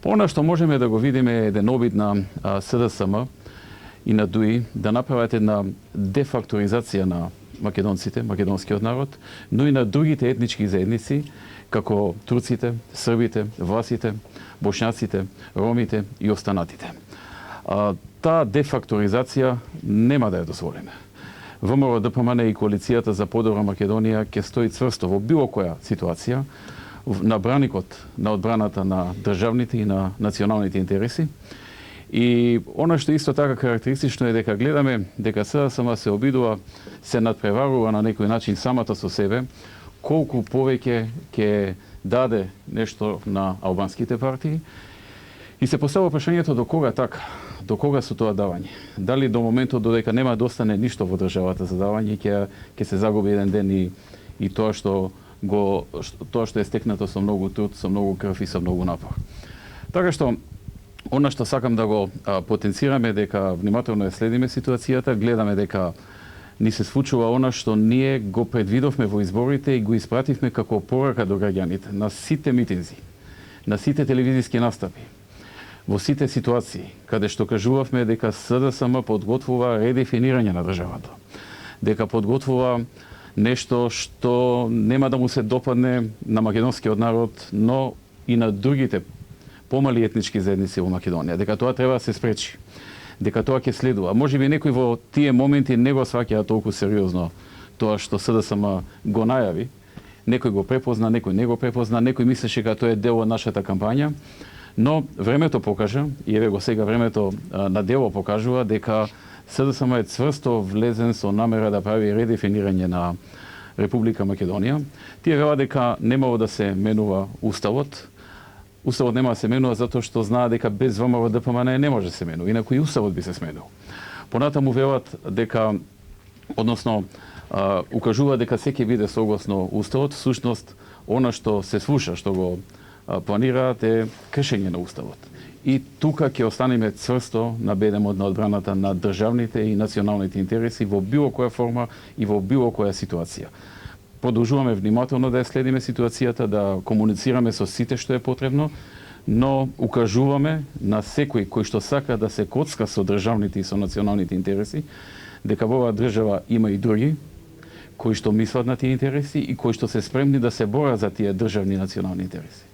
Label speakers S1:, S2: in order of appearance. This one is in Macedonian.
S1: Она што можеме да го видиме е еден обид на СДСМ и на ДУИ да направат една дефакторизација на македонците, македонскиот народ, но и на другите етнички заедници, како турците, србите, власите, бошњаците, ромите и останатите. Таа дефакторизација нема да ја дозволиме. ВМРО ДПМН и коалицијата за подобра Македонија ќе стои цврсто во било која ситуација на браникот на одбраната на државните и на националните интереси. И она што исто така карактеристично е дека гледаме дека СДСМ се обидува, се надпреварува на некој начин самата со себе, колку повеќе ќе даде нешто на албанските партии. И се поставува прашањето до кога така, до кога со тоа давање. Дали до моментот додека нема да остане ништо во државата за давање, ќе се загуби еден ден и тоа што е стекнато со многу труд, со многу крв и со многу напор. Така што она што сакам да го потенцираме дека внимателно ја следиме ситуацијата, гледаме дека ни се случува она што ние го предвидовме во изборите и го испративме како порака до граѓаните на сите митинзи, на сите телевизиски настапи, во сите ситуации каде што кажувавме дека СДСМ подготвува редефинирање на државата, дека подготвува нешто што нема да му се допадне на македонскиот народ, но и на другите помали етнички заедници во Македонија, дека тоа треба да се спречи, дека тоа ќе следува. Можеби некој во тие моменти не го сваќа толку сериозно тоа што СДСМ го најави, некој го препозна, некој не го препозна, некој мислеше дека тоа е дел од нашата кампања, но времето покажа, и еве го сега времето на дело покажува дека СДСМ е цврсто влезен со намера да прави редефинирање на Република Македонија. Тие велат дека немало да се менува уставот. Уставот нема да се менува затоа што знаа дека без ВМРО ДПМН не може да се менува, инаку и уставот би се сменил. Понатаму велат дека, односно, укажува дека секој биде согласно уставот, всушност она што се слуша, што го планираат е кршење на уставот. И тука ќе останеме цврсто на бедемот на одбраната на државните и националните интереси во било која форма и во било која ситуација. Продолжуваме внимателно да ја следиме ситуацијата, да комуницираме со сите што е потребно, но укажуваме на секој кој што сака да се коцка со државните и со националните интереси, дека во оваа држава има и други кои што мислат на тие интереси и кои што се спремни да се борат за тие државни и национални интереси.